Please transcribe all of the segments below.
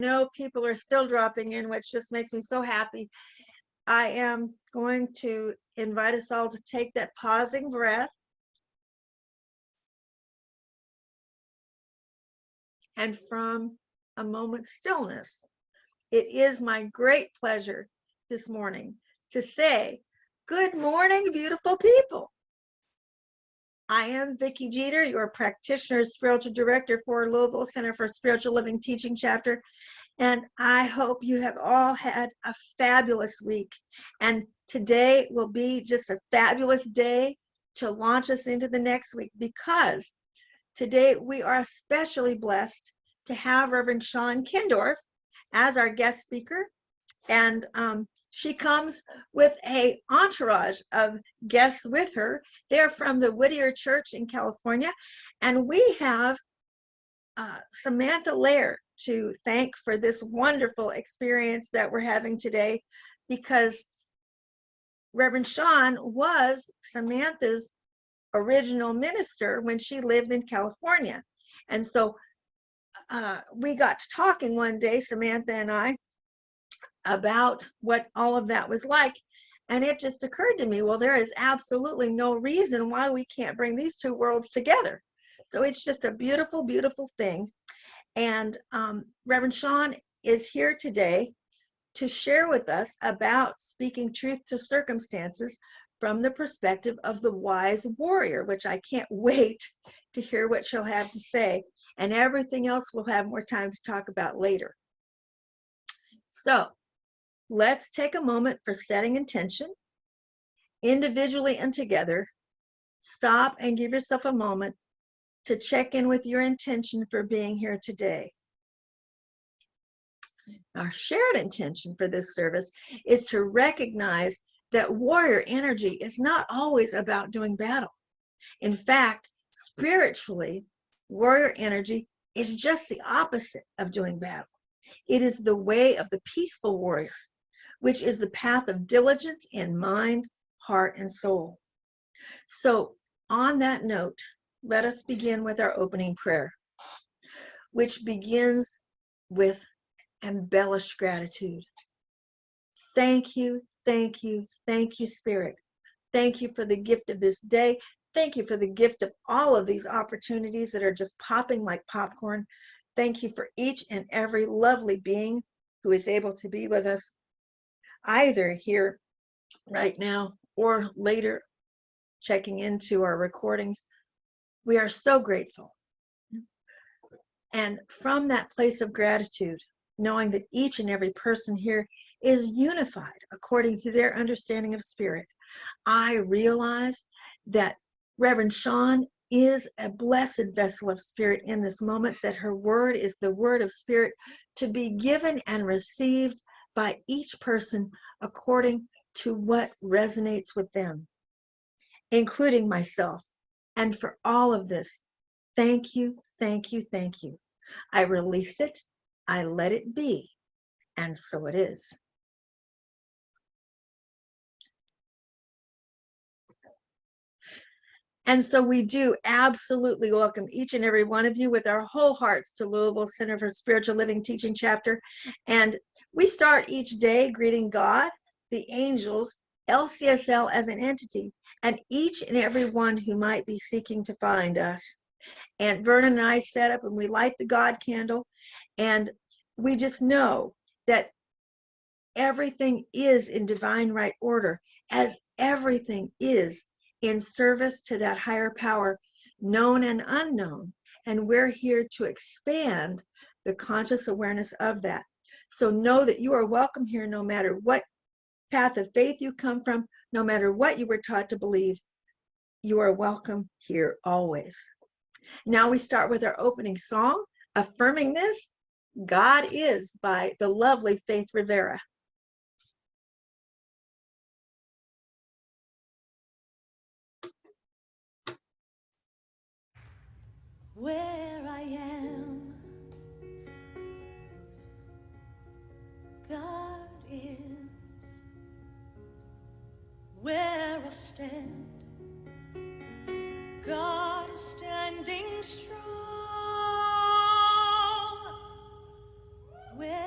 know people are still dropping in, which just makes me so happy. I am going to invite us all to take that pausing breath and from a moment's stillness, it is my great pleasure this morning to say, good morning, beautiful people. I am Vicki Jeter, your practitioner, spiritual director for Louisville Center for Spiritual Living Teaching Chapter. And I hope you have all had a fabulous week. And today will be just a fabulous day to launch us into the next week, because today we are especially blessed to have Reverend Shawn Kindorf as our guest speaker. And she comes with an entourage of guests with her. They're from the Whittier Church in California. And we have Samantha Laird to thank for this wonderful experience that we're having today, because Reverend Shawn was Samantha's original minister when she lived in California. And so we got to talking one day, Samantha and I, about what all of that was like. And it just occurred to me, well, there is absolutely no reason why we can't bring these two worlds together. So it's just a beautiful, beautiful thing. And Reverend Shawn is here today to share with us about speaking truth to circumstances from the perspective of the wise warrior, which I can't wait to hear what she'll have to say. And everything else we'll have more time to talk about later. So let's take a moment for setting intention, individually and together. Stop and give yourself a moment to check in with your intention for being here today. Our shared intention for this service is to recognize that warrior energy is not always about doing battle. In fact, spiritually, warrior energy is just the opposite of doing battle. It is the way of the peaceful warrior, which is the path of diligence in mind, heart, and soul. So on that note, let us begin with our opening prayer, which begins with embellished gratitude. Thank you, thank you, thank you, Spirit. Thank you for the gift of this day. Thank you for the gift of all of these opportunities that are just popping like popcorn. Thank you for each and every lovely being who is able to be with us, either here right now or later checking into our recordings. We are so grateful. And from that place of gratitude, knowing that each and every person here is unified according to their understanding of spirit, I realize that Reverend Shawn is a blessed vessel of spirit in this moment, that her word is the word of spirit to be given and received by each person according to what resonates with them, including myself. And for all of this, thank you, thank you, thank you. I released it, I let it be, and so it is. And so we do absolutely welcome each and every one of you with our whole hearts to Louisville Center for Spiritual Living Teaching Chapter. And we start each day greeting God, the angels, LCSL as an entity, and each and every one who might be seeking to find us. And Vernon and I set up and we light the God candle, and we just know that everything is in divine right order, as everything is in service to that higher power, known and unknown. And we're here to expand the conscious awareness of that. So know that you are welcome here no matter what path of faith you come from, no matter what you were taught to believe, you are welcome here always. Now we start with our opening song, affirming this, God Is, by the lovely Faith Rivera. Where I am, God is. Where I stand, God is standing strong. Where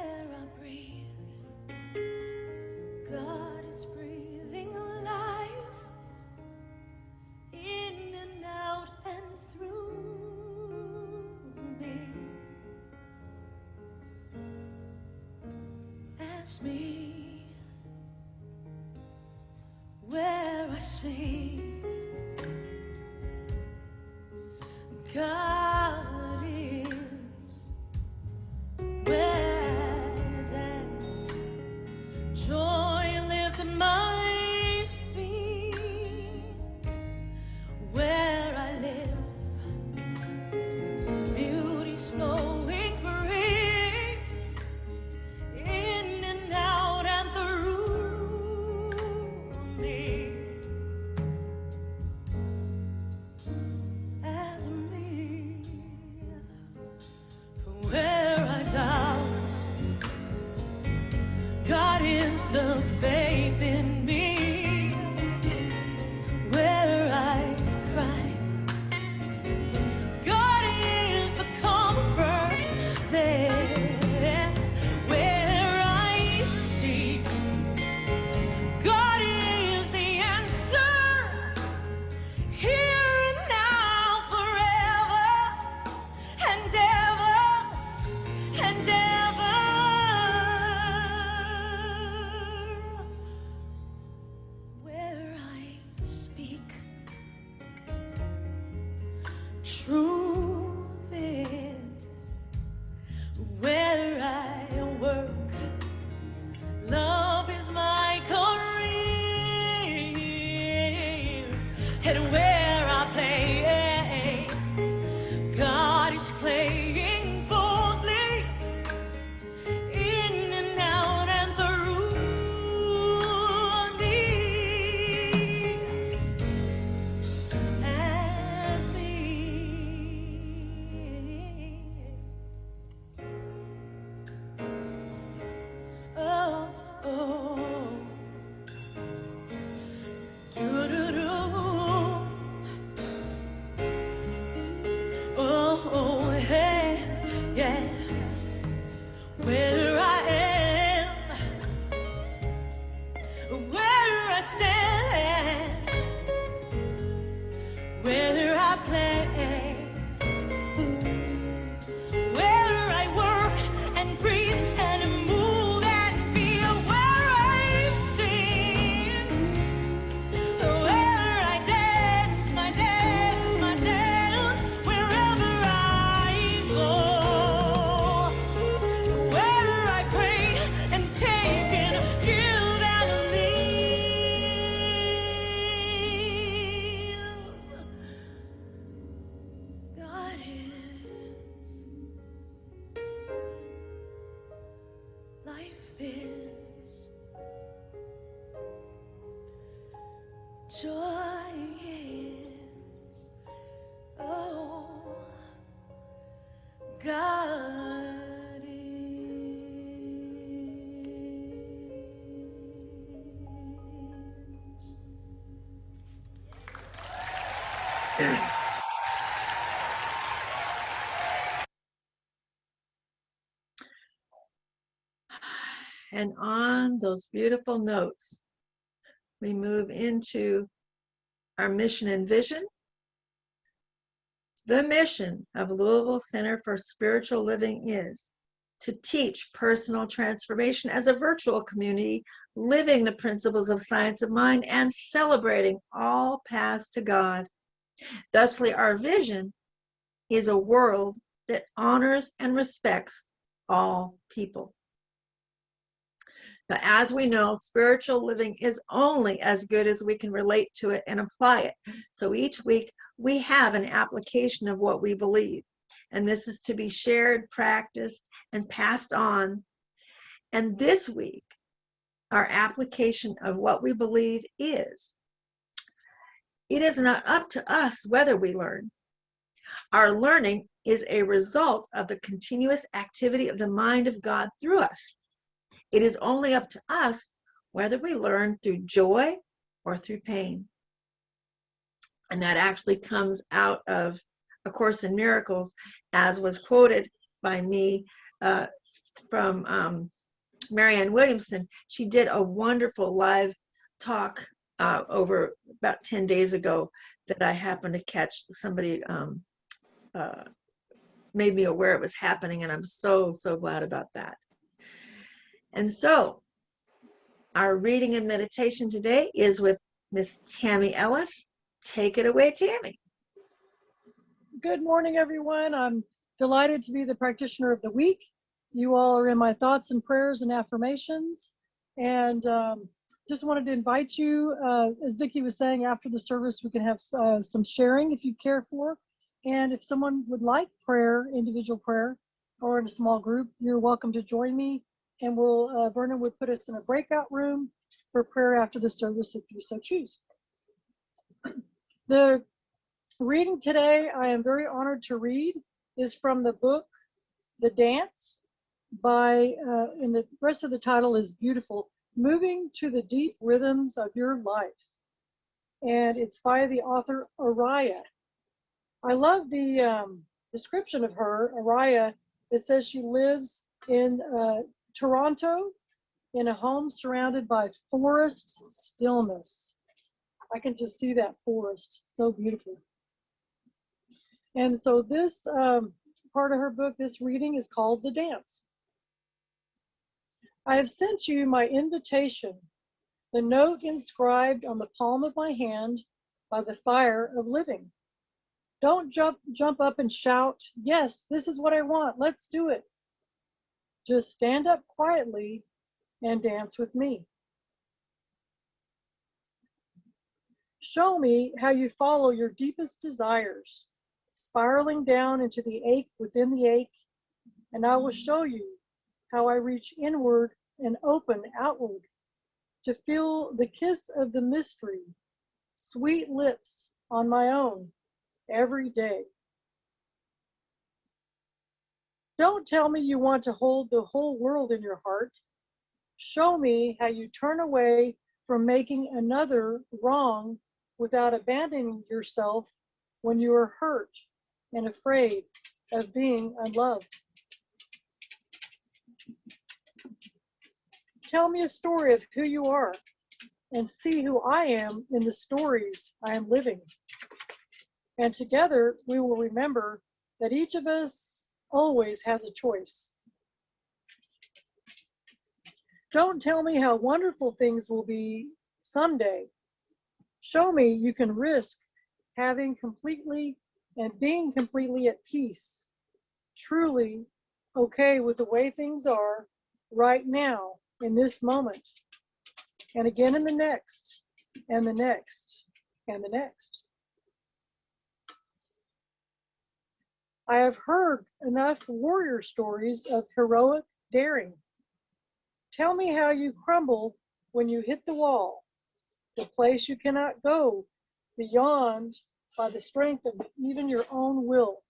me where I sing. God is where I dance. Joy lives in my feet. Where I live, beauty's flowing free. In and out and through me, as me. For where I doubt, God is the faith in me. Where I cry, God is the comfort there. Where I seek, God is the answer. Here and now, forever and ever and ever. Where I speak, truth is. Where I work, love is my career. And where I play, God is playing boldly. In and out and through me, as me. Oh, oh, do-do-do. Oh, oh, hey, yeah. Where I am, where I stand, where I play, where I work and breathe and move and feel, where I sing, where I dance, my dance, my dance, wherever I go, where I pray and take and give and leave. God is, life is, joy is, oh, God is. And on those beautiful notes, we move into our mission and vision. The mission of Louisville Center for Spiritual Living is to teach personal transformation as a virtual community, living the principles of science of mind and celebrating all paths to God. Thusly, our vision is a world that honors and respects all people. Now, as we know, spiritual living is only as good as we can relate to it and apply it. So each week we have an application of what we believe. And this is to be shared, practiced, and passed on. And this week, our application of what we believe is, it is not up to us whether we learn. Our learning is a result of the continuous activity of the mind of God through us. It is only up to us whether we learn through joy or through pain. And that actually comes out of A Course in Miracles, as was quoted by me from Marianne Williamson. She did a wonderful live talk over about 10 days ago that I happened to catch. Somebody made me aware it was happening, and I'm so glad about that. And so Our reading and meditation today is with Miss Tammy Ellis. Take it away, Tammy. Good morning, everyone. I'm delighted to be the practitioner of the week. You all are in my thoughts and prayers and affirmations. And just wanted to invite you, as Vicki was saying, after the service, we can have some sharing if you care for. And if someone would like prayer, individual prayer, or in a small group, you're welcome to join me. And Vernon would put us in a breakout room for prayer after the service if you so choose. The reading today, I am very honored to read, is from the book, The Dance, and the rest of the title is beautiful, Moving to the Deep Rhythms of Your Life. And it's by the author Araya. I love the description of her, Araya. It says she lives in Toronto in a home surrounded by forest stillness. I can just see that forest, so beautiful. And so this part of her book, this reading, is called The Dance. I have sent you my invitation, the note inscribed on the palm of my hand by the fire of living. Don't jump up and shout, yes, this is what I want, let's do it. Just stand up quietly and dance with me. Show me how you follow your deepest desires, spiraling down into the ache within the ache, and I will show you how I reach inward and open outward to feel the kiss of the mystery, sweet lips on my own every day. Don't tell me you want to hold the whole world in your heart. Show me how you turn away from making another wrong without abandoning yourself when you are hurt and afraid of being unloved. Tell me a story of who you are and see who I am in the stories I am living. And together we will remember that each of us always has a choice. Don't tell me how wonderful things will be someday. Show me you can risk having completely and being completely at peace, truly okay with the way things are right now in this moment, and again in the next, and the next, and the next. I have heard enough warrior stories of heroic daring. Tell me how you crumble when you hit the wall, the place you cannot go beyond by the strength of even your own will.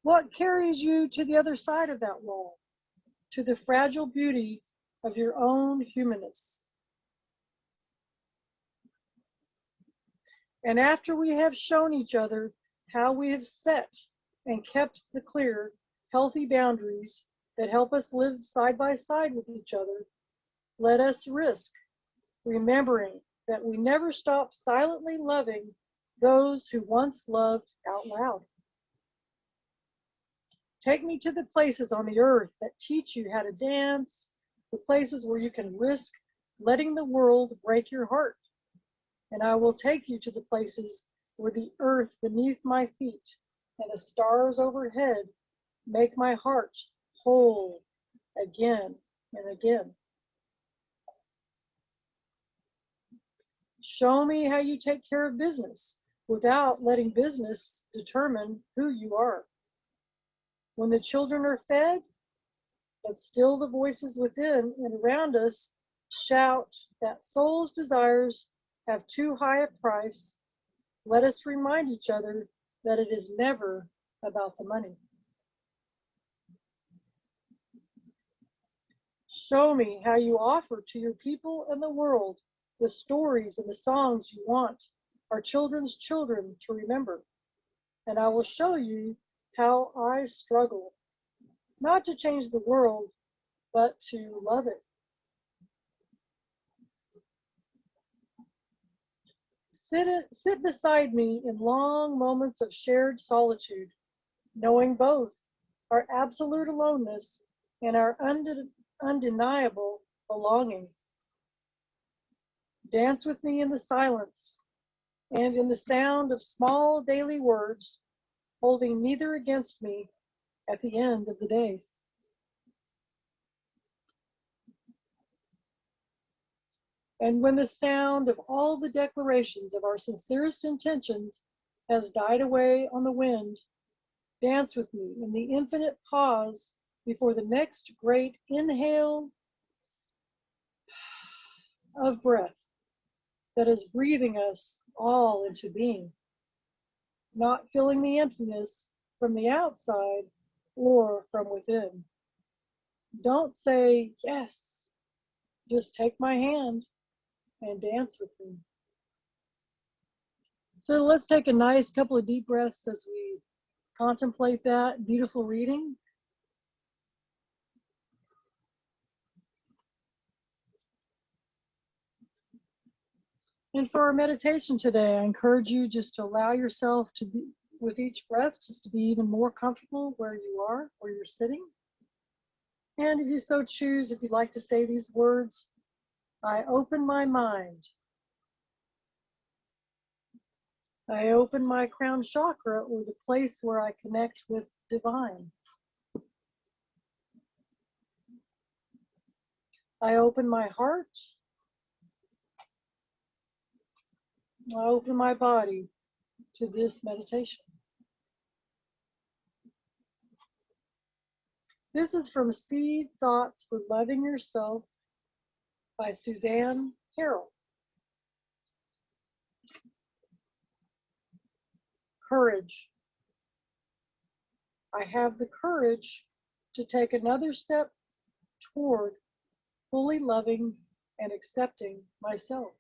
What carries you to the other side of that wall, to the fragile beauty of your own humanness? And after we have shown each other how we have set and kept the clear, healthy boundaries that help us live side by side with each other, let us risk remembering that we never stop silently loving those who once loved out loud. Take me to the places on the earth that teach you how to dance, the places where you can risk letting the world break your heart. And I will take you to the places where the earth beneath my feet and the stars overhead make my heart whole again and again. Show me how you take care of business without letting business determine who you are. When the children are fed, but still the voices within and around us shout that soul's desires have too high a price, let us remind each other that it is never about the money. Show me how you offer to your people and the world the stories and the songs you want our children's children to remember. And I will show you how I struggle, not to change the world, but to love it. Sit beside me in long moments of shared solitude, knowing both our absolute aloneness and our undeniable belonging. Dance with me in the silence and in the sound of small daily words, holding neither against me at the end of the day. And when the sound of all the declarations of our sincerest intentions has died away on the wind, dance with me in the infinite pause before the next great inhale of breath that is breathing us all into being, not filling the emptiness from the outside or from within. Don't say yes, just take my hand and dance with me. So let's take a nice couple of deep breaths as we contemplate that beautiful reading. And for our meditation today, I encourage you just to allow yourself to be, with each breath, just to be even more comfortable where you are, where you're sitting. And if you so choose, if you'd like to say these words, I open my mind. I open my crown chakra, or the place where I connect with divine. I open my heart. I open my body to this meditation. This is from Seed Thoughts for Loving Yourself by Suzanne Harrell. Courage. I have the courage to take another step toward fully loving and accepting myself.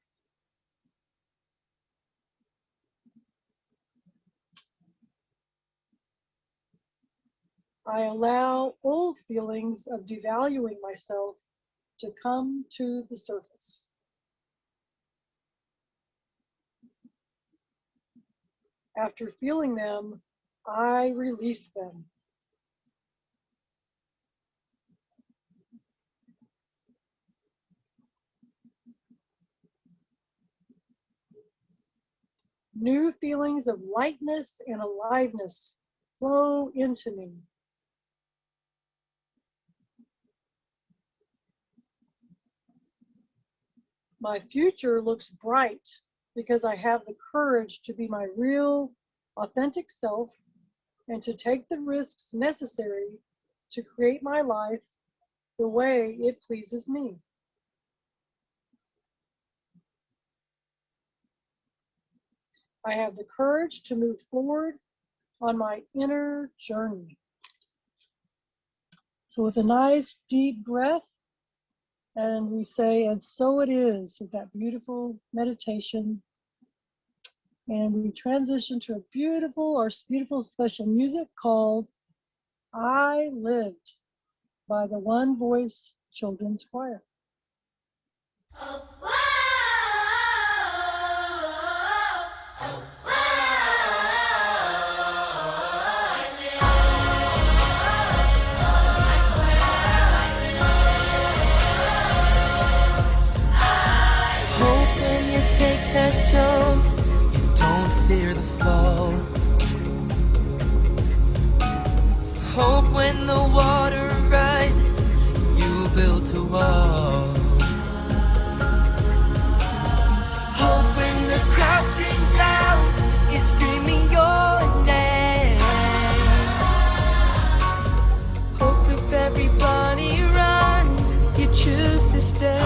I allow old feelings of devaluing myself to come to the surface. After feeling them, I release them. New feelings of lightness and aliveness flow into me. My future looks bright because I have the courage to be my real, authentic self and to take the risks necessary to create my life the way it pleases me. I have the courage to move forward on my inner journey. So with a nice deep breath, and we say, and so it is, with that beautiful meditation. And we transition to our beautiful special music called I Lived by the One Voice Children's Choir. Fear the fall. Hope when the water rises, you build a wall. Hope when the crowd screams out, it's screaming your name. Hope if everybody runs, you choose to stay.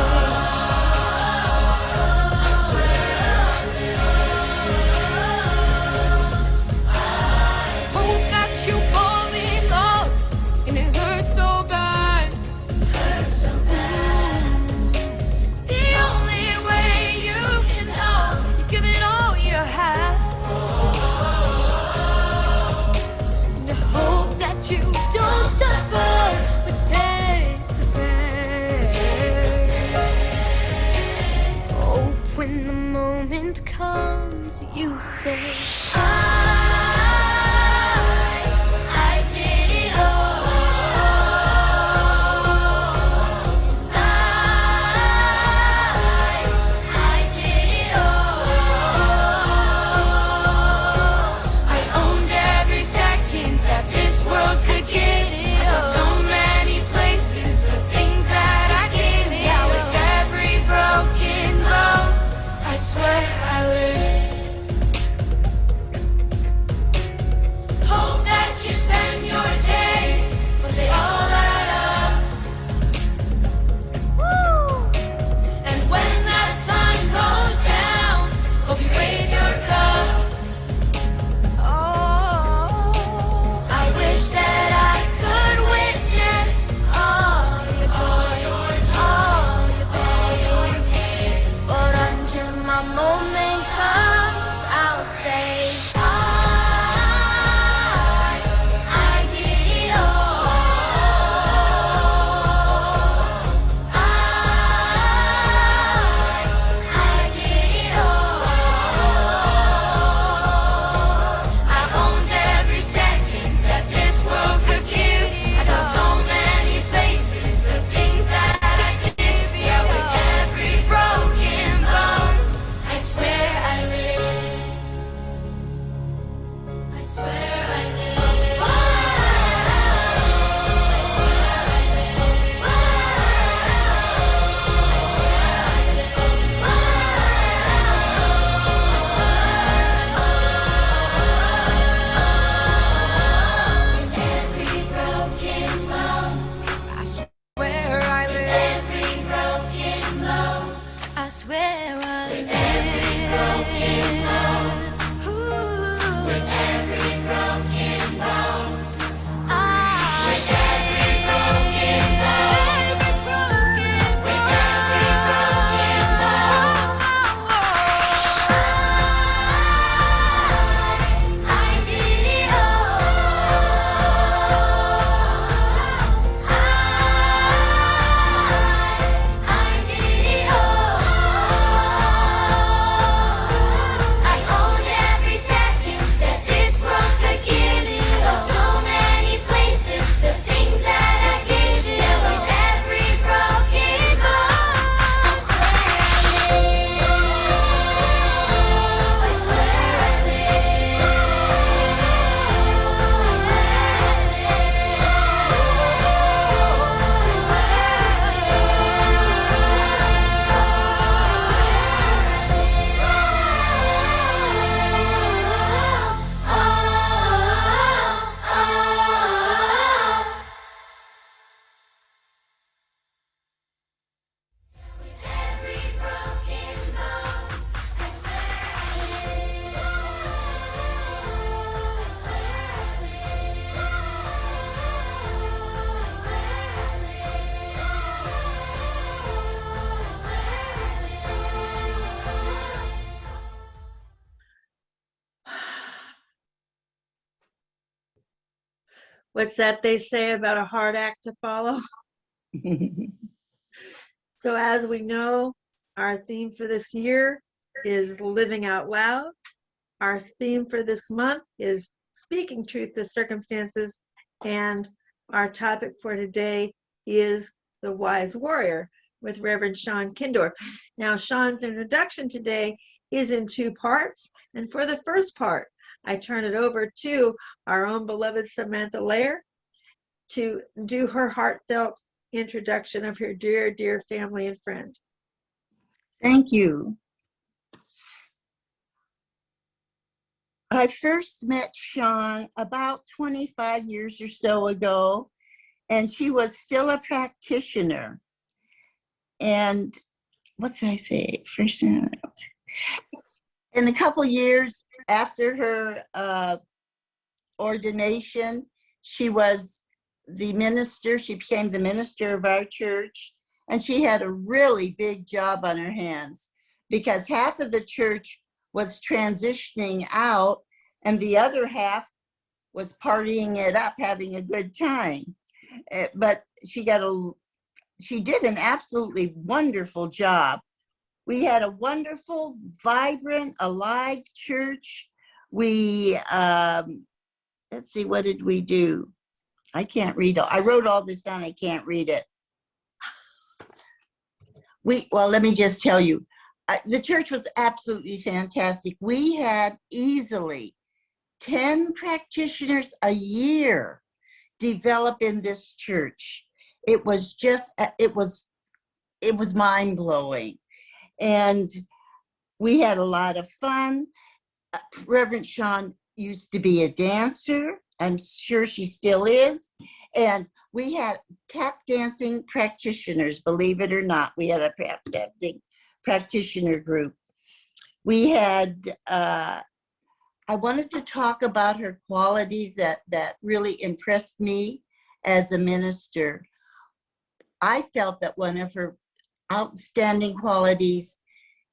When the moment comes, you say, I did it all. I did What's that they say about a hard act to follow? So as we know, our theme for this year is living out loud. Our theme for this month is speaking truth to circumstances. And our topic for today is the wise warrior with Reverend Shawn Kindorf. Now, Shawn's introduction today is in two parts. And for the first part, I turn it over to our own beloved Samantha Lair to do her heartfelt introduction of her dear, dear family and friend. Thank you. I first met Shawn about 25 years or so ago, and she was still a practitioner. And what did I say? First, in a couple years after her ordination, she was the minister. She became the minister of our church, and she had a really big job on her hands because half of the church was transitioning out and the other half was partying it up, having a good time. But she did an absolutely wonderful job. We had a wonderful, vibrant, alive church. We, let's see, what did we do? I can't read I wrote all this down, I can't read it. Well, let me just tell you, the church was absolutely fantastic. We had easily 10 practitioners a year develop in this church. It was just, it was mind-blowing. And we had a lot of fun. Reverend Shawn used to be a dancer. I'm sure she still is. And we had tap dancing practitioners, believe it or not. We had a tap dancing practitioner group. We had, I wanted to talk about her qualities that really impressed me as a minister. I felt that one of her outstanding qualities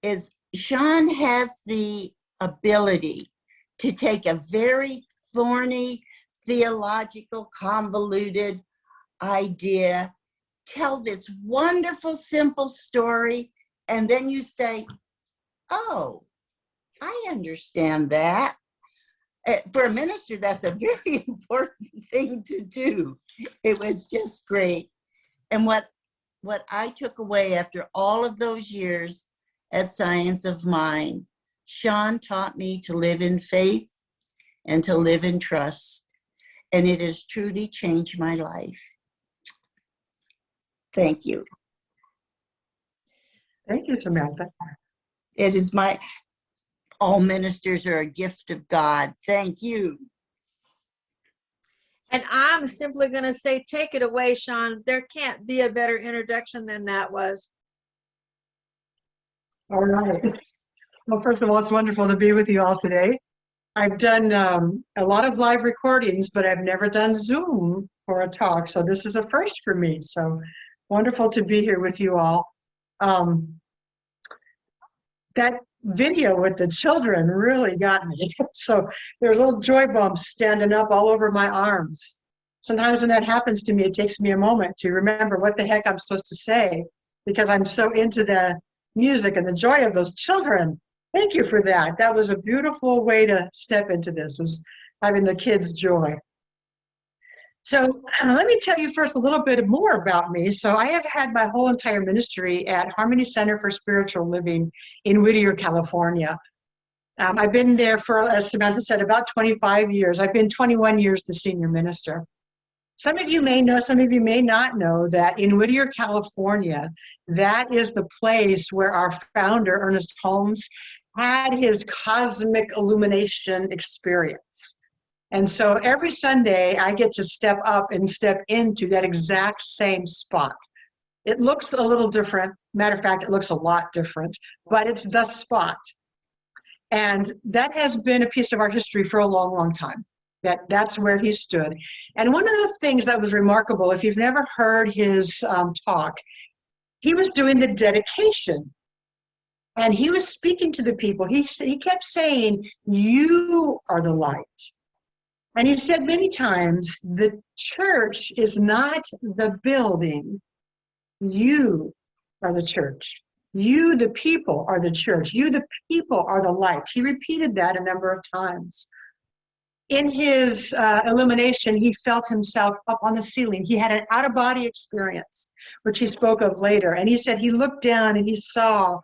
is Shawn has the ability to take a very thorny, theological, convoluted idea, tell this wonderful, simple story, and then you say, oh, I understand that. For a minister, that's a very important thing to do. It was just great. And what I took away after all of those years at Science of Mind, Shawn taught me to live in faith and to live in trust. And it has truly changed my life. Thank you. Thank you, Samantha. It is all ministers are a gift of God. Thank you. And I'm simply going to say, take it away, Shawn. There can't be a better introduction than that was. All right. Well, first of all, it's wonderful to be with you all today. I've done a lot of live recordings, but I've never done Zoom for a talk. So this is a first for me. So wonderful to be here with you all. That video with the children really got me. So there's little joy bumps standing up all over my arms. Sometimes when that happens to me, it takes me a moment to remember what the heck I'm supposed to say because I'm so into the music and the joy of those children. Thank you for that. That was a beautiful way to step into this, was having the kids' joy. So let me tell you first a little bit more about me. So I have had my whole entire ministry at Harmony Center for Spiritual Living in Whittier, California. I've been there for, as Samantha said, about 25 years. I've been 21 years the senior minister. Some of you may know, some of you may not know that in Whittier, California, that is the place where our founder, Ernest Holmes, had his cosmic illumination experience. And so every Sunday, I get to step up and step into that exact same spot. It looks a little different. Matter of fact, it looks a lot different, but it's the spot. And that has been a piece of our history for a long, long time. That's where he stood. And one of the things that was remarkable, if you've never heard his talk, he was doing the dedication. And he was speaking to the people. He kept saying, you are the light. And he said many times, the church is not the building. You are the church. You, the people, are the church. You, the people, are the light. He repeated that a number of times. In his illumination, he felt himself up on the ceiling. He had an out-of-body experience, which he spoke of later. And he said he looked down and he saw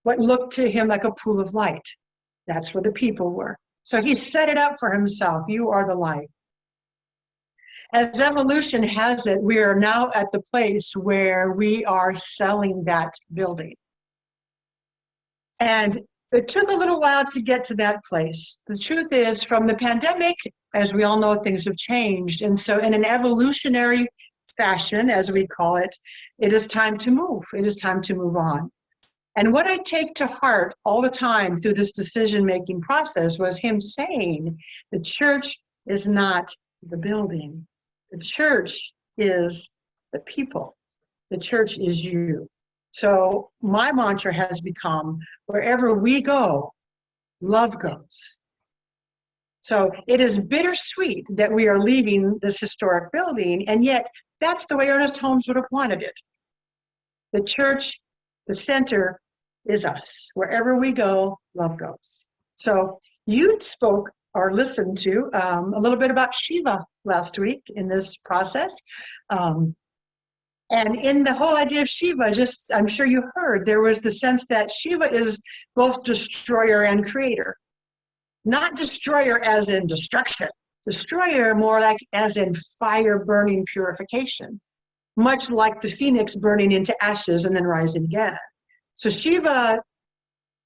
what looked to him like a pool of light. That's where the people were. So he set it up for himself. You are the light. As evolution has it, we are now at the place where we are selling that building. And it took a little while to get to that place. The truth is, from the pandemic, as we all know, things have changed. And so in an evolutionary fashion, as we call it, it is time to move. It is time to move on. And what I take to heart all the time through this decision-making process was him saying, the church is not the building. The church is the people. The church is you. So my mantra has become, wherever we go, love goes. So it is bittersweet that we are leaving this historic building, and yet that's the way Ernest Holmes would have wanted it. The church, the center, is us. Wherever we go, love goes. So you spoke or listened to a little bit about Shiva last week in this process. And in the whole idea of Shiva, just I'm sure you heard, there was the sense that Shiva is both destroyer and creator. Not destroyer as in destruction. Destroyer more like as in fire burning purification. Much like the phoenix burning into ashes and then rising again. So Shiva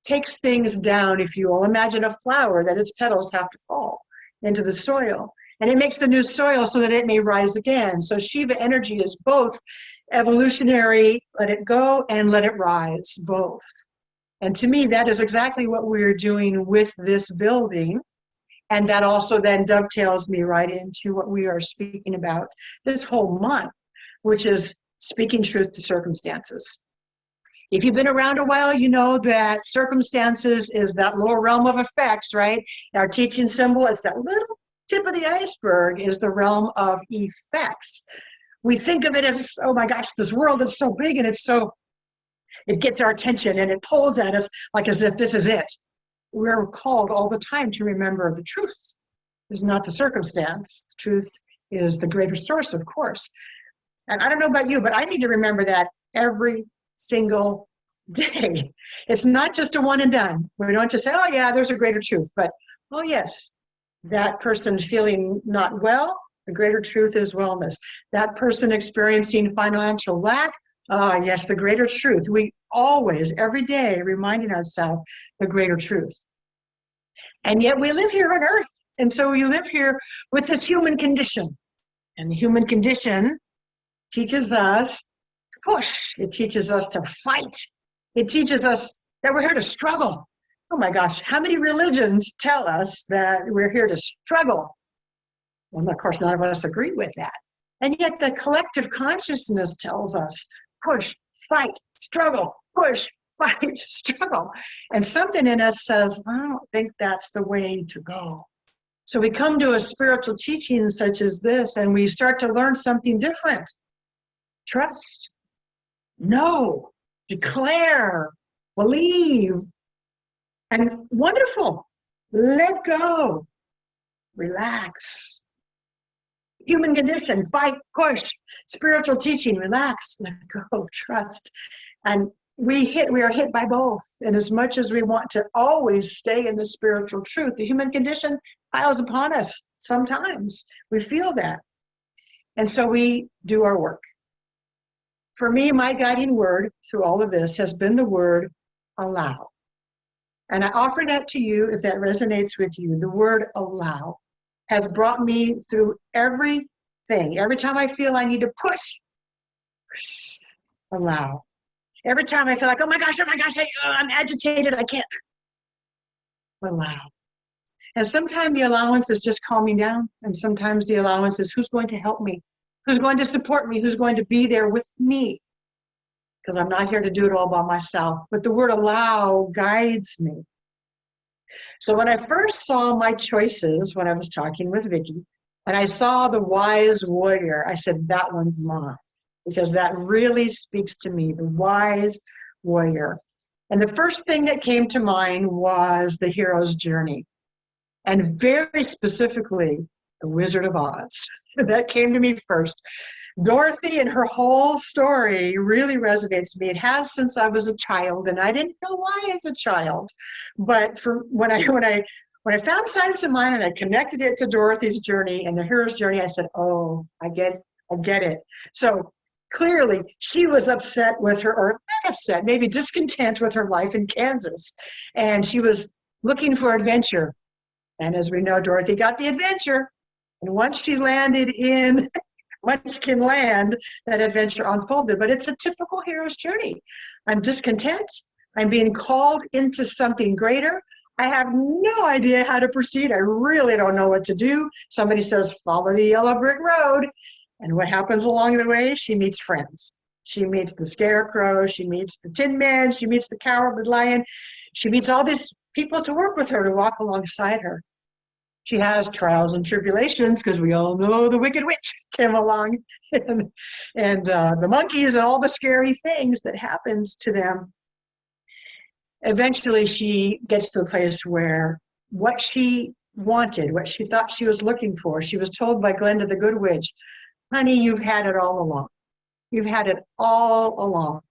takes things down, if you will. Imagine a flower that its petals have to fall into the soil. And it makes the new soil so that it may rise again. So Shiva energy is both evolutionary, let it go, and let it rise, both. And to me, that is exactly what we're doing with this building. And that also then dovetails me right into what we are speaking about this whole month, which is speaking truth to circumstances. If you've been around a while, you know that circumstances is that little realm of effects, right? Our teaching symbol, it's that little tip of the iceberg is the realm of effects. We think of it as, oh my gosh, this world is so big and it gets our attention and it pulls at us like as if this is it. We're called all the time to remember the truth is not the circumstance. The truth is the greater source, of course. And I don't know about you, but I need to remember that every single day. It's not just a one and done. We don't just say, oh yeah, there's a greater truth, but oh yes, that person feeling not well, the greater truth is wellness. That person experiencing financial lack, yes, the greater truth. We always, every day, reminding ourselves the greater truth. And yet we live here on earth. And so we live here with this human condition. And the human condition teaches us push. It teaches us to fight. It teaches us that we're here to struggle. Oh my gosh, how many religions tell us that we're here to struggle? Well, of course, none of us agree with that. And yet the collective consciousness tells us, push, fight, struggle, push, fight, struggle. And something in us says, I don't think that's the way to go. So we come to a spiritual teaching such as this, and we start to learn something different. Trust. Know, declare, believe, and wonderful, let go, relax. Human condition, fight, push, spiritual teaching, relax, let go, trust. And we are hit by both. And as much as we want to always stay in the spiritual truth, the human condition piles upon us sometimes. We feel that. And so we do our work. For me, my guiding word through all of this has been the word allow. And I offer that to you if that resonates with you. The word allow has brought me through everything. Every time I feel I need to push, allow. Every time I feel like, oh my gosh, I'm agitated, I can't, allow. And sometimes the allowance is just calming down. And sometimes the allowance is who's going to help me? Who's going to support me? Who's going to be there with me? Because I'm not here to do it all by myself. But the word allow guides me. So when I first saw my choices when I was talking with Vicki, and I saw the wise warrior, I said, that one's mine, because that really speaks to me, the wise warrior. And the first thing that came to mind was the hero's journey, and very specifically, the Wizard of Oz. That came to me first. Dorothy and her whole story really resonates with me. It has since I was a child, and I didn't know why as a child. But when I found Silence of Mine and I connected it to Dorothy's journey and the hero's journey, I said, "Oh, I get it." So clearly, she was upset with her, or not upset, maybe discontent with her life in Kansas, and she was looking for adventure. And as we know, Dorothy got the adventure, and once she landed in once you can land, that adventure unfolded. But it's a typical hero's journey. I'm discontent. I'm being called into something greater. I have no idea how to proceed. I really don't know what to do. Somebody says, follow the yellow brick road. And what happens along the way? She meets friends. She meets the scarecrow. She meets the tin man. She meets the cowardly lion. She meets all these people to work with her, to walk alongside her. She has trials and tribulations, because we all know the Wicked Witch came along, and the monkeys and all the scary things that happened to them. Eventually, she gets to a place where what she wanted, what she thought she was looking for, she was told by Glenda the Good Witch, honey, you've had it all along. You've had it all along.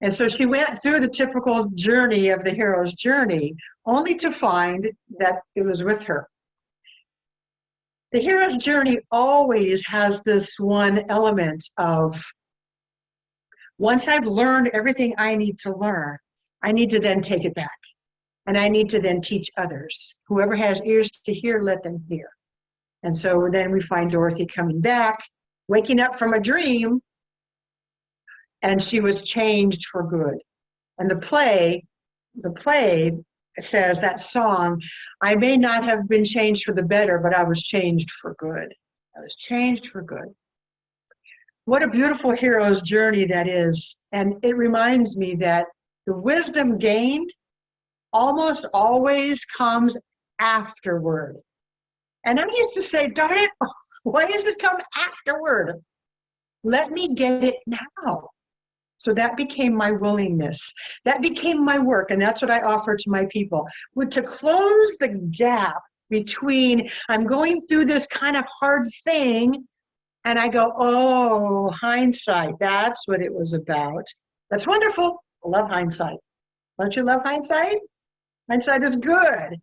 And so she went through the typical journey of the hero's journey, only to find that it was with her. The hero's journey always has this one element of, once I've learned everything I need to learn, I need to then take it back. And I need to then teach others. Whoever has ears to hear, let them hear. And so then we find Dorothy coming back, waking up from a dream, and she was changed for good. And the play says, that song, I may not have been changed for the better, but I was changed for good. I was changed for good. What a beautiful hero's journey that is. And it reminds me that the wisdom gained almost always comes afterward. And I used to say, darn it, why does it come afterward? Let me get it now. So that became my willingness. That became my work. And that's what I offer to my people. To close the gap between, I'm going through this kind of hard thing, and I go, oh, hindsight, that's what it was about. That's wonderful. I love hindsight. Don't you love hindsight? Hindsight is good.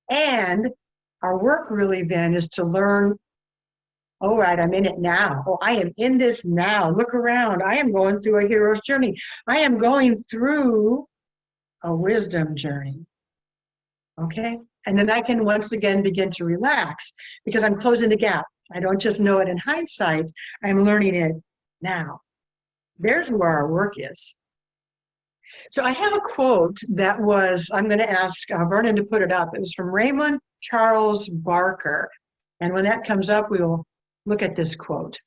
And our work really then is to learn, all right, I'm in it now. Oh, I am in this now. Look around. I am going through a hero's journey. I am going through a wisdom journey. Okay? And then I can once again begin to relax, because I'm closing the gap. I don't just know it in hindsight. I'm learning it now. There's where our work is. So I have a quote that was, I'm going to ask Vernon to put it up. It was from Raymond Charles Barker. And when that comes up, we will look at this quote.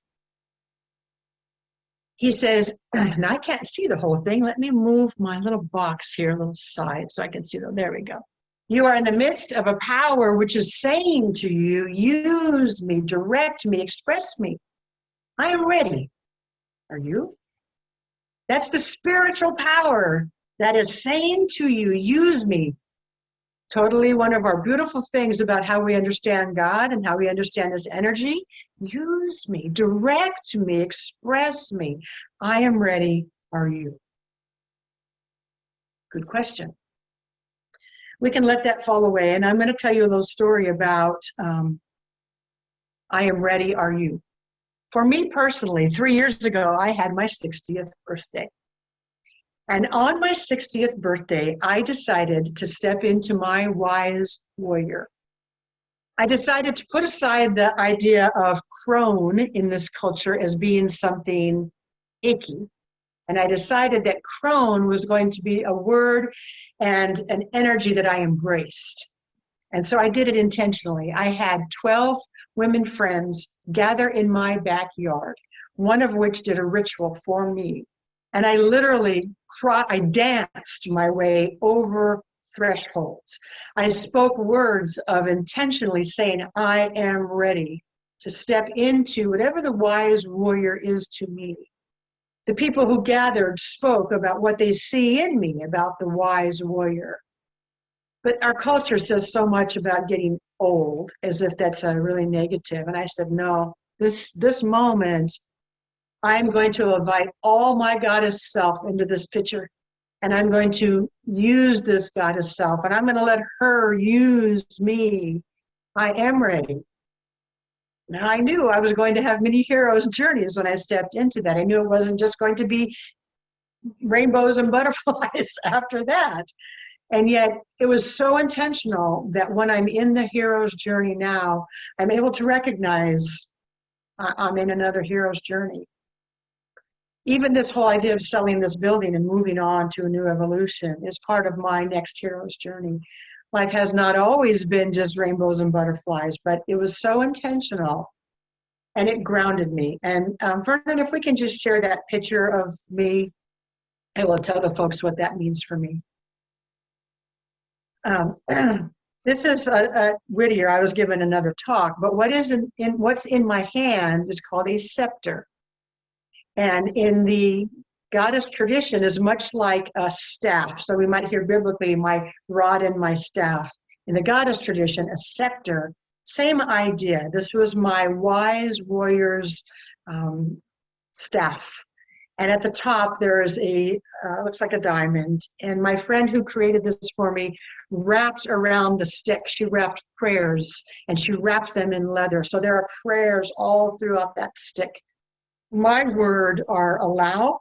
He says, and I can't see the whole thing. Let me move my little box here, a little side, so I can see them. There we go. You are in the midst of a power which is saying to you, use me, direct me, express me. I am ready. Are you? That's the spiritual power that is saying to you, use me. Totally one of our beautiful things about how we understand God and how we understand His energy. Use me, direct me, express me. I am ready. Are you? Good question. We can let that fall away. And I'm going to tell you a little story about I am ready. Are you? For me personally, 3 years ago, I had my 60th birthday. And on my 60th birthday, I decided to step into my wise warrior. I decided to put aside the idea of crone in this culture as being something icky. And I decided that crone was going to be a word and an energy that I embraced. And so I did it intentionally. I had 12 women friends gather in my backyard, one of which did a ritual for me. And I literally I danced my way over thresholds. I spoke words of intentionally saying, I am ready to step into whatever the wise warrior is to me. The people who gathered spoke about what they see in me, about the wise warrior. But our culture says so much about getting old, as if that's a really negative. And I said, no, this moment, I'm going to invite all my goddess self into this picture. And I'm going to use this goddess self, and I'm going to let her use me. I am ready. Now, I knew I was going to have many heroes' journeys when I stepped into that. I knew it wasn't just going to be rainbows and butterflies after that. And yet it was so intentional that when I'm in the hero's journey now, I'm able to recognize I'm in another hero's journey. Even this whole idea of selling this building and moving on to a new evolution is part of my next hero's journey. Life has not always been just rainbows and butterflies, but it was so intentional and it grounded me. And Vernon, if we can just share that picture of me, I will tell the folks what that means for me. This is Whittier. I was given another talk, but what's in my hand is called a scepter. And in the goddess tradition is much like a staff. So we might hear biblically, my rod and my staff. In the goddess tradition, a scepter, same idea. This was my wise warrior's staff. And at the top, there is looks like a diamond. And my friend who created this for me wrapped around the stick. She wrapped prayers, and she wrapped them in leather. So there are prayers all throughout that stick. My word are allow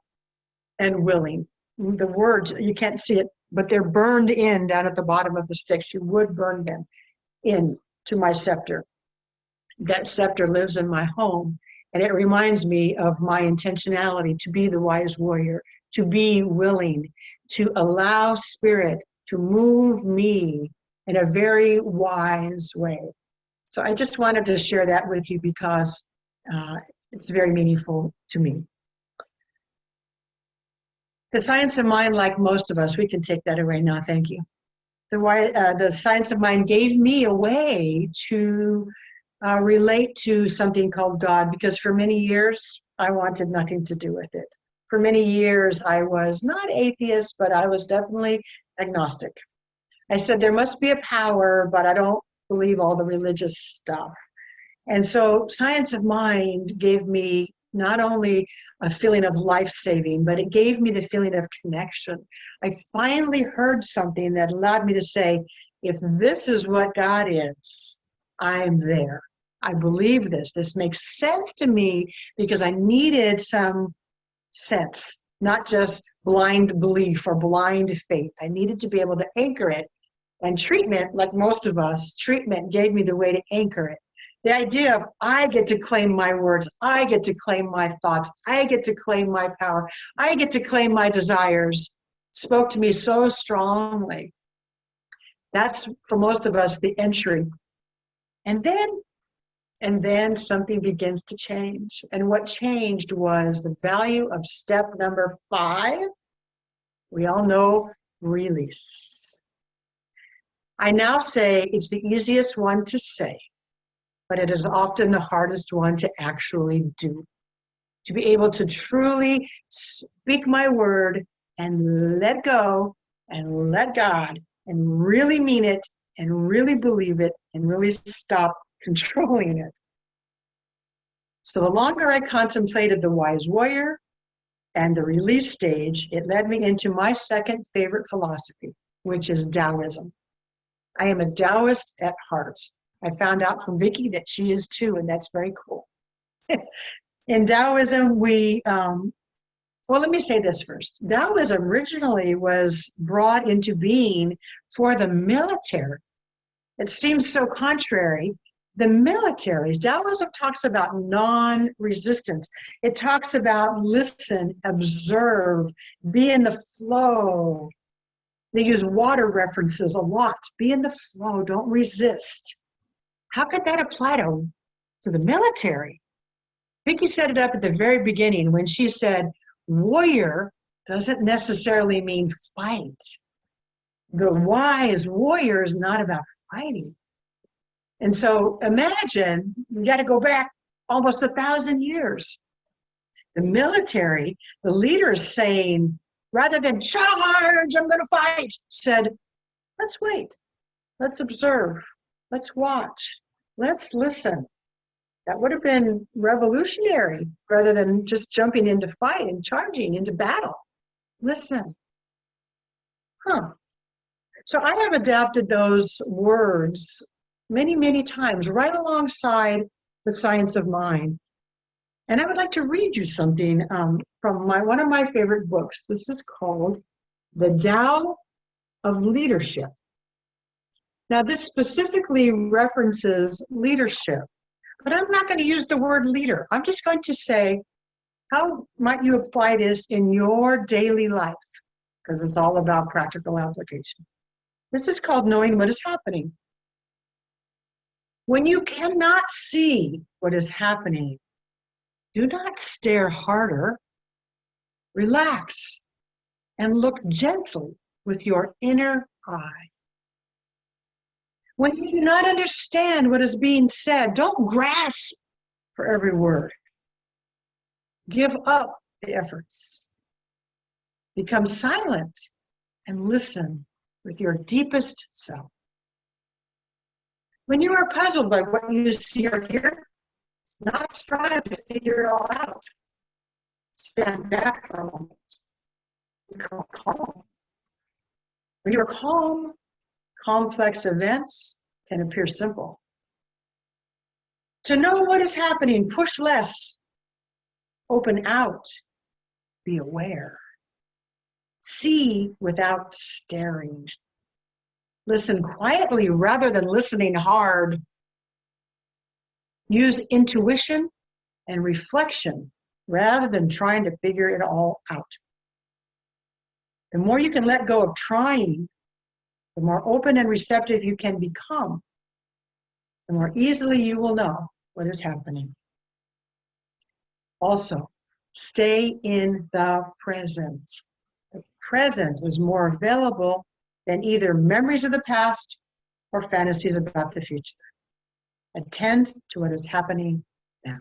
and willing. The words, you can't see it, but they're burned in down at the bottom of the stick. She would burn them in to my scepter. That scepter lives in my home, and it reminds me of my intentionality to be the wise warrior, to be willing, to allow spirit to move me in a very wise way. So I just wanted to share that with you because it's very meaningful to me. The science of mind, like most of us, we can take that away now, thank you. The science of mind gave me a way to relate to something called God, because for many years, I wanted nothing to do with it. For many years, I was not atheist, but I was definitely agnostic. I said, there must be a power, but I don't believe all the religious stuff. And so science of mind gave me not only a feeling of life-saving, but it gave me the feeling of connection. I finally heard something that allowed me to say, if this is what God is, I'm there. I believe this. This makes sense to me because I needed some sense, not just blind belief or blind faith. I needed to be able to anchor it. And treatment, like most of us, treatment gave me the way to anchor it. The idea of I get to claim my words, I get to claim my thoughts, I get to claim my power, I get to claim my desires, spoke to me so strongly. That's, for most of us, the entry. And then something begins to change. And what changed was the value of step number 5. We all know release. I now say it's the easiest one to say, but it is often the hardest one to actually do. To be able to truly speak my word and let go and let God and really mean it and really believe it and really stop controlling it. So the longer I contemplated the wise warrior and the release stage, it led me into my second favorite philosophy, which is Taoism. I am a Taoist at heart. I found out from Vicki that she is too, and that's very cool. In Taoism, let me say this first. Taoism originally was brought into being for the military. It seems so contrary. The militaries, Taoism talks about non-resistance. It talks about listen, observe, be in the flow. They use water references a lot. Be in the flow, don't resist. How could that apply to the military? Vicki set it up at the very beginning when she said, warrior doesn't necessarily mean fight. The wise warrior is not about fighting. And so imagine, you got to go back almost 1,000 years. The military, the leaders saying, rather than charge, I'm going to fight, said, let's wait, let's observe, let's watch, let's listen. That would have been revolutionary rather than just jumping into fight and charging into battle. Listen. So I have adapted those words many, many times right alongside the science of mind. And I would like to read you something from one of my favorite books. This is called The Tao of Leadership. Now, this specifically references leadership, but I'm not going to use the word leader. I'm just going to say, how might you apply this in your daily life? Because it's all about practical application. This is called Knowing What Is Happening. When you cannot see what is happening, do not stare harder. Relax and look gently with your inner eye. When you do not understand what is being said, don't grasp for every word. Give up the efforts. Become silent and listen with your deepest self. When you are puzzled by what you see or hear, not strive to figure it all out. Stand back for a moment. Become calm. When you're calm, complex events can appear simple. To know what is happening, push less. Open out. Be aware. See without staring. Listen quietly rather than listening hard. Use intuition and reflection rather than trying to figure it all out. The more you can let go of trying, the more open and receptive you can become, the more easily you will know what is happening. Also, stay in the present. The present is more available than either memories of the past or fantasies about the future. Attend to what is happening now.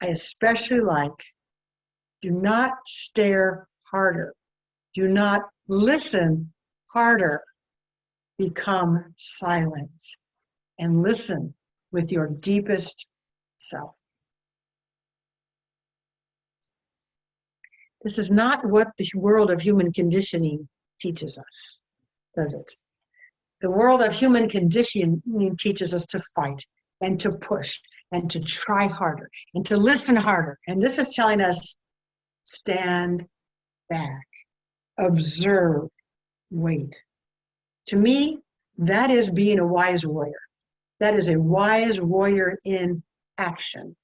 I especially like, do not stare harder. Do not listen harder. Become silent and listen with your deepest self. This is not what the world of human conditioning teaches us, does it? The world of human conditioning teaches us to fight and to push and to try harder and to listen harder. And this is telling us, stand back, observe, wait. To me, that is being a wise warrior. That is a wise warrior in action.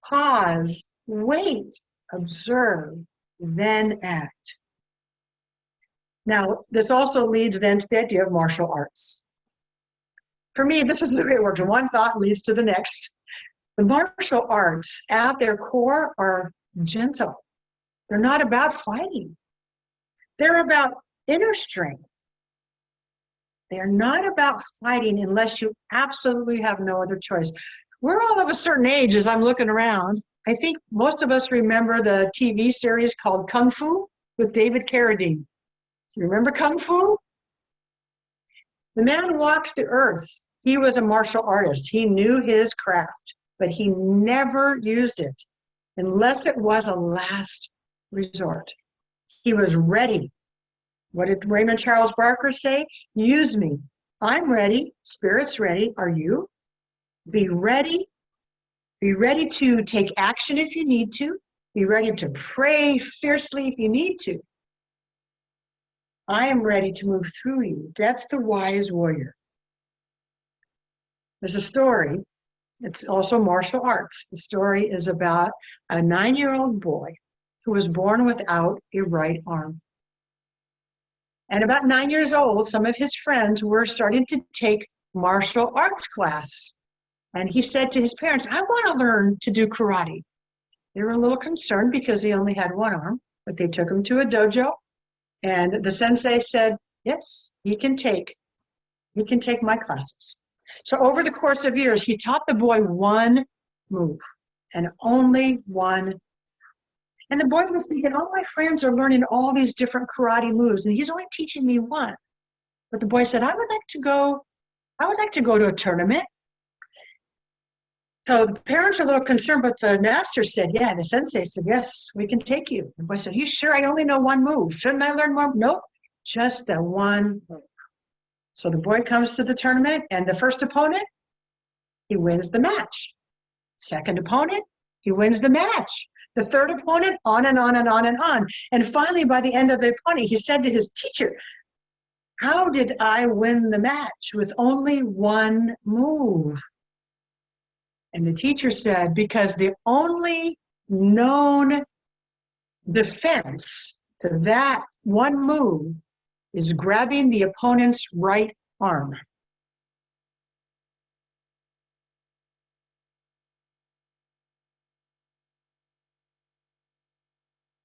Pause, wait, observe, then act. Now, this also leads then to the idea of martial arts. For me, this is the way it works. One thought leads to the next. The martial arts at their core are gentle. They're not about fighting. They're about inner strength. They're not about fighting unless you absolutely have no other choice. We're all of a certain age as I'm looking around. I think most of us remember the TV series called Kung Fu with David Carradine. You remember Kung Fu? The man walked the earth. He was a martial artist. He knew his craft, but he never used it unless it was a last resort. He was ready. What did Raymond Charles Barker say? Use me. I'm ready. Spirit's ready. Are you? Be ready. Be ready to take action if you need to. Be ready to pray fiercely if you need to. I am ready to move through you. That's the wise warrior. There's a story. It's also martial arts. The story is about a 9-year-old boy who was born without a right arm. And about 9 years old, some of his friends were starting to take martial arts class. And he said to his parents, I want to learn to do karate. They were a little concerned because he only had one arm, but they took him to a dojo, and the sensei said, yes, he can take my classes. So over the course of years, he taught the boy one move and only one. And the boy was thinking, all my friends are learning all these different karate moves, and he's only teaching me one. But the boy said, I would like to go to a tournament. So the parents were a little concerned, but the master said, yeah, the sensei said, yes, we can take you. The boy said, you sure? I only know one move. Shouldn't I learn more? Nope, just the one move. So the boy comes to the tournament, and the first opponent, he wins the match. Second opponent, he wins the match. The third opponent, on and on and on and on. And finally, by the end of the opponent, he said to his teacher, how did I win the match with only one move? And the teacher said, because the only known defense to that one move is grabbing the opponent's right arm.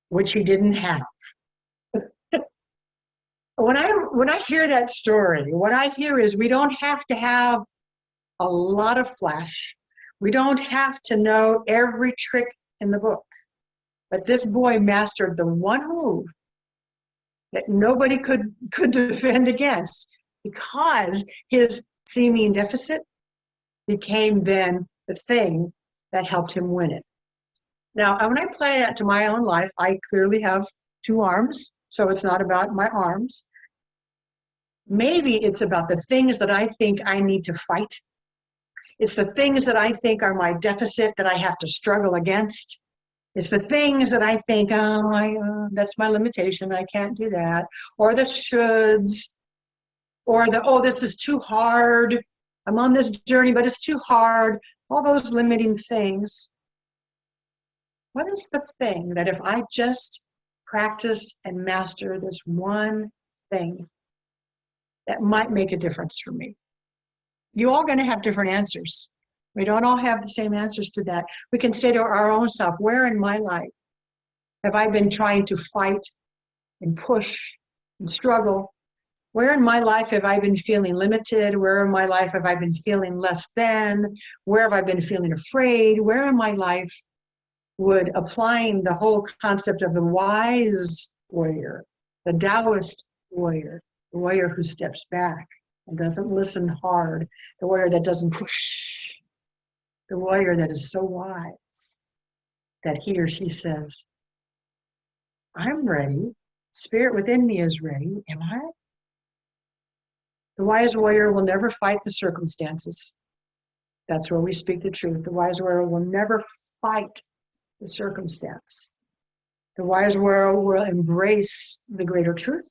Which he didn't have. When I hear that story, what I hear is we don't have to have a lot of flash. We don't have to know every trick in the book. But this boy mastered the one move that nobody could defend against, because his seeming deficit became then the thing that helped him win it. Now, when I apply that to my own life, I clearly have two arms, so it's not about my arms. Maybe it's about the things that I think I need to fight. It's the things that I think are my deficit that I have to struggle against. It's the things that I think, that's my limitation, I can't do that. Or the shoulds, or this is too hard. I'm on this journey, but it's too hard. All those limiting things. What is the thing that if I just practice and master this one thing that might make a difference for me? You're all going to have different answers. We don't all have the same answers to that. We can say to our own self, where in my life have I been trying to fight and push and struggle? Where in my life have I been feeling limited? Where in my life have I been feeling less than? Where have I been feeling afraid? Where in my life would applying the whole concept of the wise warrior, the Taoist warrior, the warrior who steps back and doesn't listen hard, the warrior that doesn't push, the warrior that is so wise that he or she says, I'm ready, spirit within me is ready, am I? The wise warrior will never fight the circumstances. That's where we speak the truth. The wise warrior will never fight the circumstance. The wise warrior will embrace the greater truth.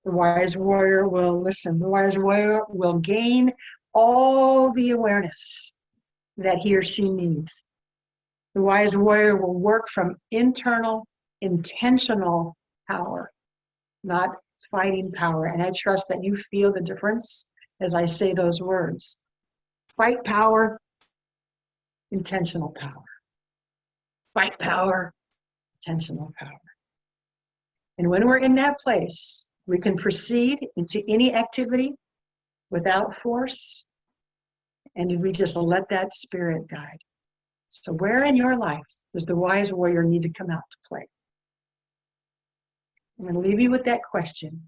The wise warrior will listen. The wise warrior will gain all the awareness that he or she needs. The wise warrior will work from internal, intentional power, not fighting power. And I trust that you feel the difference as I say those words. Fight power, intentional power. Fight power, intentional power. And when we're in that place, we can proceed into any activity without force, and we just let that spirit guide. So where in your life does the wise warrior need to come out to play? I'm going to leave you with that question.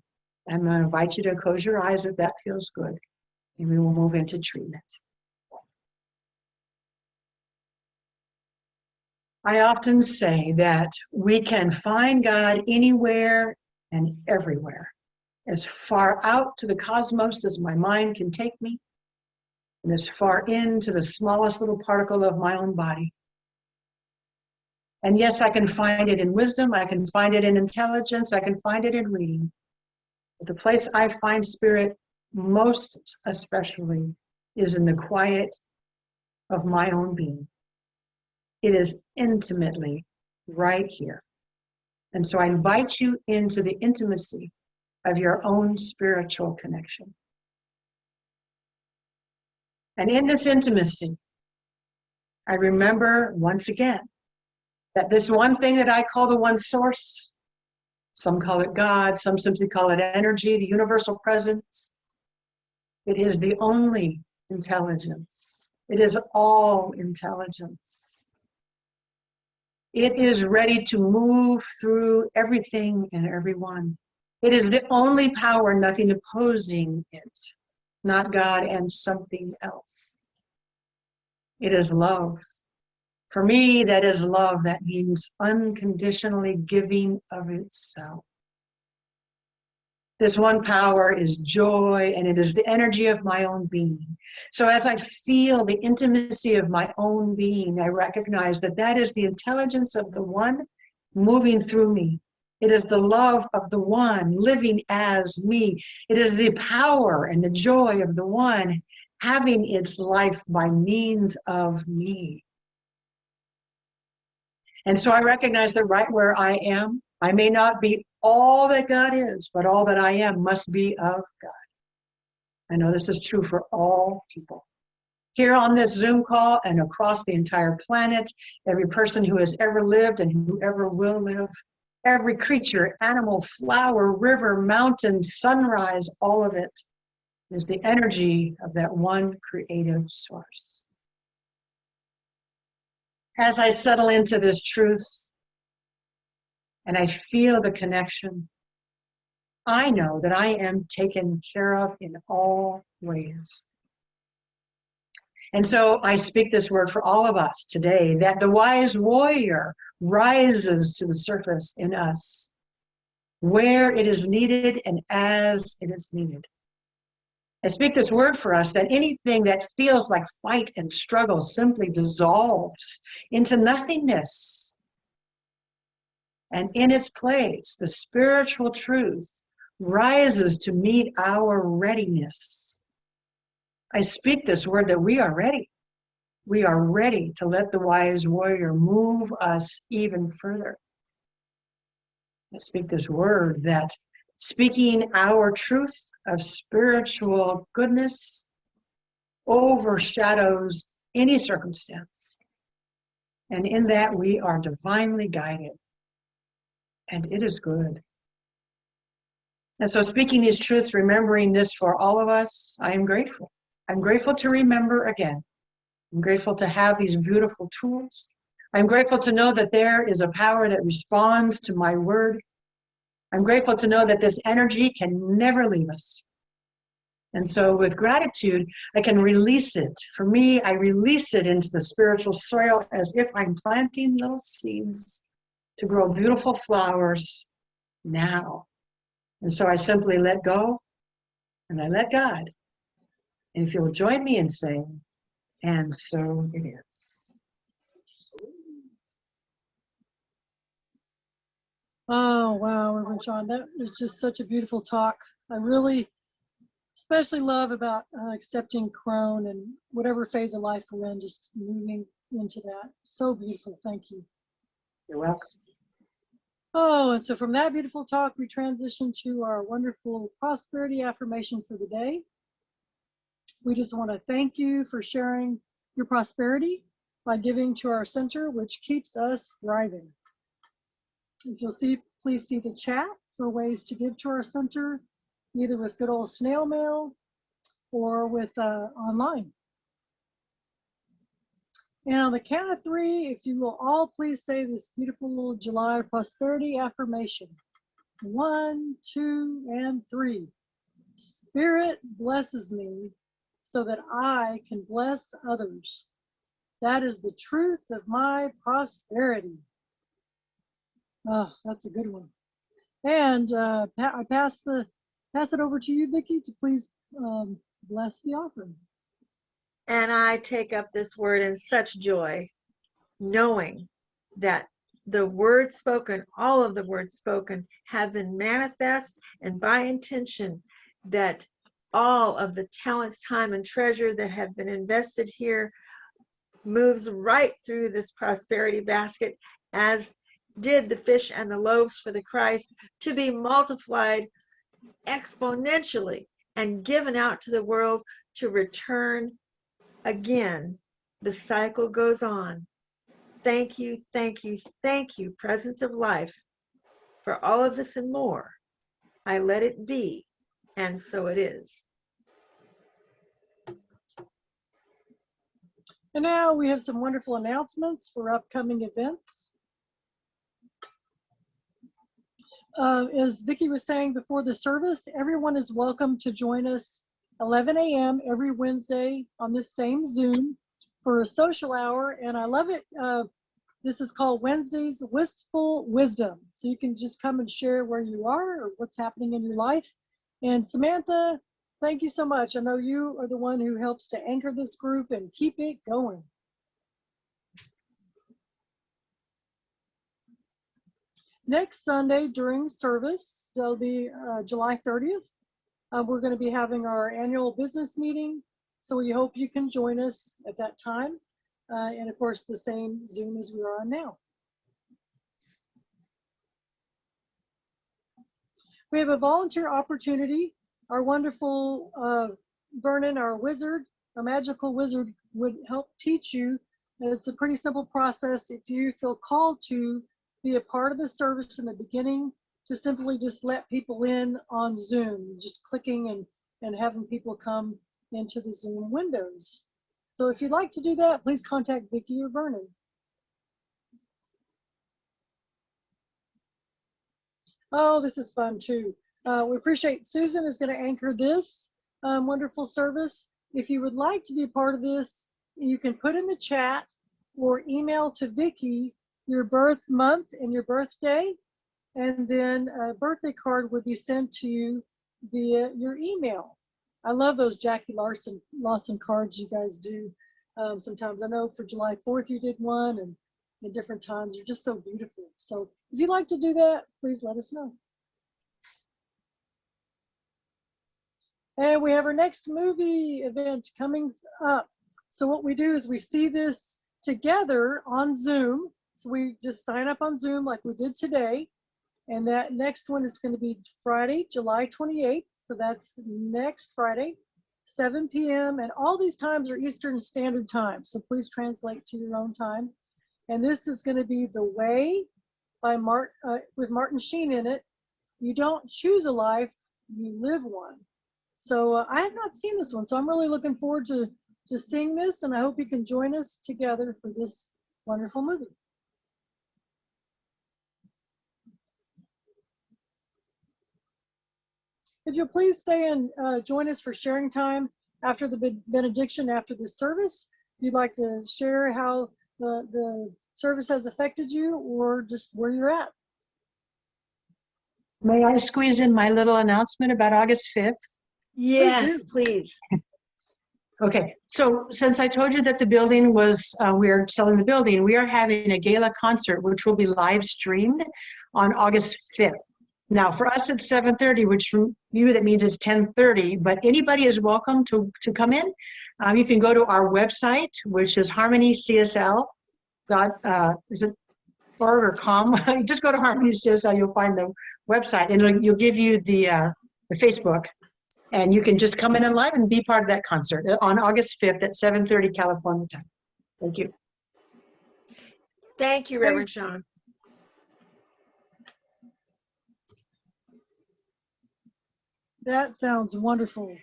I'm going to invite you to close your eyes if that feels good, and we will move into treatment. I often say that we can find God anywhere and everywhere, as far out to the cosmos as my mind can take me, and as far into the smallest little particle of my own body. And yes, I can find it in wisdom, I can find it in intelligence, I can find it in reading. But the place I find spirit most especially is in the quiet of my own being. It is intimately right here. And so I invite you into the intimacy of your own spiritual connection. And in this intimacy, I remember once again That this one thing that I call the one source, some call it God, some simply call it energy, the universal presence. It is the only intelligence. It is all intelligence. It is ready to move through everything and everyone. It is the only power, nothing opposing it, not God and something else. It is love. For me, that is love. That means unconditionally giving of itself. This one power is joy, and it is the energy of my own being. So as I feel the intimacy of my own being, I recognize that that is the intelligence of the one moving through me. It is the love of the one living as me. It is the power and the joy of the one having its life by means of me. And so I recognize that right where I am, I may not be all that God is, but all that I am must be of God. I know this is true for all people. Here on this Zoom call and across the entire planet, every person who has ever lived and who ever will live, every creature, animal, flower, river, mountain, sunrise, all of it is the energy of that one creative source. As I settle into this truth and I feel the connection, I know that I am taken care of in all ways. And so I speak this word for all of us today, that the wise warrior rises to the surface in us, where it is needed and as it is needed. I speak this word for us, that anything that feels like fight and struggle simply dissolves into nothingness. And in its place, the spiritual truth rises to meet our readiness. I speak this word that we are ready. We are ready to let the wise warrior move us even further. I speak this word that speaking our truth of spiritual goodness overshadows any circumstance. And in that we are divinely guided. And it is good. And so speaking these truths, remembering this for all of us, I am grateful. I'm grateful to remember again. I'm grateful to have these beautiful tools. I'm grateful to know that there is a power that responds to my word. I'm grateful to know that this energy can never leave us. And so with gratitude, I can release it. For me, I release it into the spiritual soil as if I'm planting little seeds to grow beautiful flowers now. And so I simply let go and I let God. And if you'll join me in saying, and so it is. Oh, wow, Reverend Shawn, that was just such a beautiful talk. I really especially love about accepting crone and whatever phase of life we're in, just moving into that. So beautiful. Thank you. You're welcome. Oh, and so from that beautiful talk, we transition to our wonderful prosperity affirmation for the day. We just want to thank you for sharing your prosperity by giving to our center, which keeps us thriving. If you'll see, please see the chat for ways to give to our center, either with good old snail mail or with online. And on the count of three, if you will all please say this beautiful July prosperity affirmation. 1, 2, and 3. Spirit blesses me so that I can bless others. That is the truth of my prosperity. Oh, that's a good one. And I pass it over to you, Vicki, to please bless the offering. And I take up this word in such joy, knowing that the words spoken, all of the words spoken, have been manifest, and by intention that all of the talents, time, and treasure that have been invested here moves right through this prosperity basket, as did the fish and the loaves for the Christ, to be multiplied exponentially and given out to the world to return again. The cycle goes on. Thank you, thank you, thank you, presence of life, for all of this and more. I let it be, and so it is. And now we have some wonderful announcements for upcoming events. As Vicki was saying before the service, everyone is welcome to join us 11 a.m. every Wednesday on this same Zoom for a social hour. And I love it. This is called Wednesday's Wistful Wisdom. So you can just come and share where you are or what's happening in your life. And Samantha, thank you so much. I know you are the one who helps to anchor this group and keep it going. Next Sunday during service, that'll be July 30th, we're going to be having our annual business meeting. So we hope you can join us at that time. And of course, the same Zoom as we are on now. We have a volunteer opportunity. Our wonderful Vernon, our wizard, our magical wizard, would help teach you. And it's a pretty simple process. If you feel called to be a part of the service in the beginning, to simply just let people in on Zoom, just clicking and having people come into the Zoom windows. So if you'd like to do that, please contact Vicki or Vernon. Oh, this is fun too. We appreciate Susan is going to anchor this wonderful service. If you would like to be a part of this, you can put in the chat or email to Vicki your birth month and your birthday, and then a birthday card would be sent to you via your email. I love those Jackie Lawson cards you guys do. Sometimes I know for July 4th you did one, and at different times. They're just so beautiful. So if you'd like to do that, please let us know. And we have our next movie event coming up. So what we do is we see this together on Zoom. So we just sign up on Zoom like we did today. And that next one is going to be Friday, July 28th. So that's next Friday, 7 p.m. And all these times are Eastern Standard Time. So please translate to your own time. And this is going to be The Way by with Martin Sheen in it. You don't choose a life, you live one. So I have not seen this one. So I'm really looking forward to seeing this. And I hope you can join us together for this wonderful movie. If you'll please stay and join us for sharing time after the benediction, after the service. If you'd like to share how the service has affected you or just where you're at. May I squeeze in my little announcement about August 5th? Yes, please. Okay, so since I told you that the building was, we are selling the building, we are having a gala concert, which will be live streamed on August 5th. Now, for us, it's 7:30, which for you, that means it's 10:30, but anybody is welcome to come in. You can go to our website, which is harmonycsl.org or com. Just go to harmonycsl, you'll find the website, and you'll give you the Facebook, and you can just come in and live and be part of that concert on August 5th at 7:30 California time. Thank you. Thank you, Reverend Shawn. That sounds wonderful.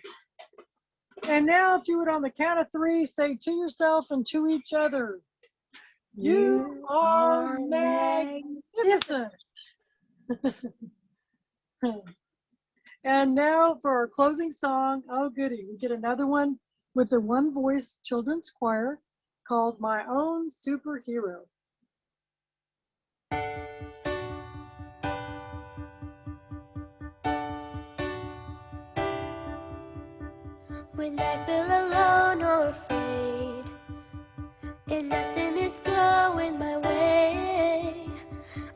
And now, if you would, on the count of 3, say to yourself and to each other, you are magnificent. And now for our closing song, oh goody, we get another one with the One Voice Children's Choir called My Own Superhero. When I feel alone or afraid, and nothing is going my way,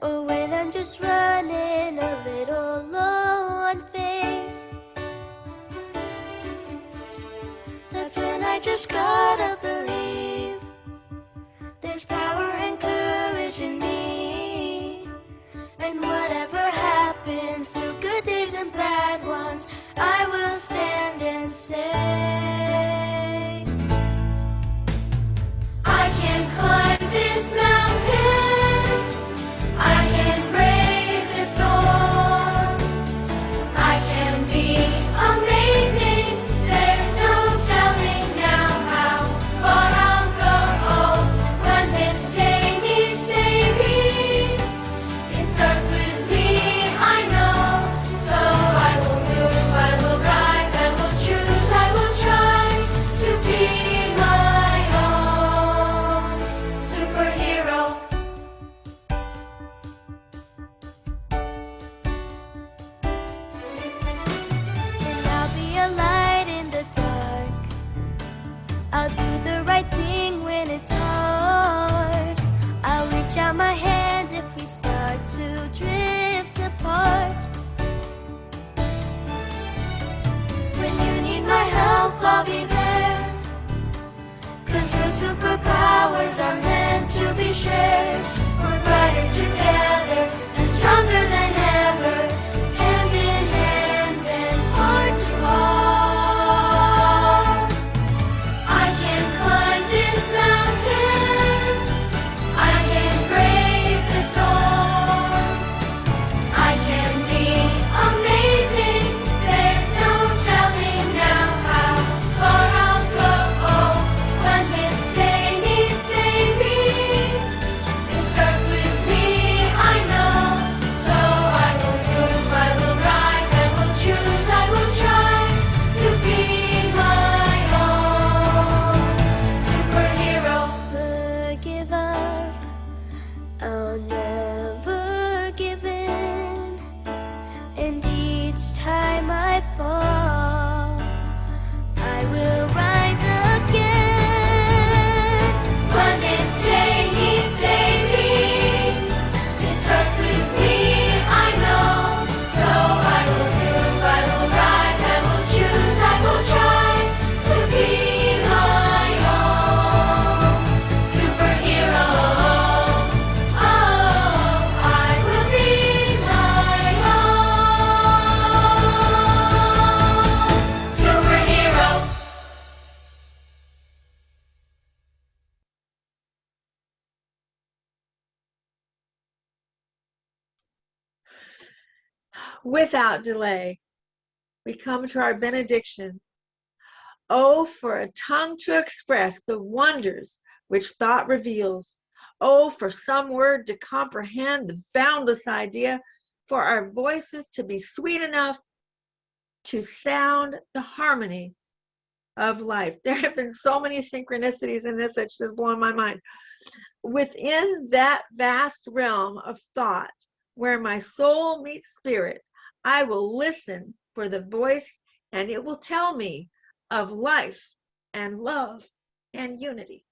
or when I'm just running a little low on faith, that's when I just gotta believe there's power and courage in me. And whatever happens, through good days and bad ones, I will stand and say, I can climb this mountain. reach out my hand if we start to drift apart. When you need my help, I'll be there. 'Cause real superpowers are meant to be shared. We're brighter together and stronger than ever, hand in hand and heart to heart. I can climb this mountain, I can brave the storm, I can be amazing. There's no telling now how far I'll go. When this day needs saving, it starts with me, I know. So I will move, I will rise, I will choose, I will try to be my own superhero. Never give up, I'll never give in. And each time I fall, I will rise again. When this day needs saving, it starts with me, I know. So I will move, I will rise, I will choose, I will try to be my own superhero. Oh, I will be my own superhero. Without delay, we come to our benediction. Oh, for a tongue to express the wonders which thought reveals. Oh, for some word to comprehend the boundless idea, for our voices to be sweet enough to sound the harmony of life. There have been so many synchronicities in this that's just blowing my mind. Within that vast realm of thought where my soul meets spirit, I will listen for the voice and it will tell me of life and love and unity.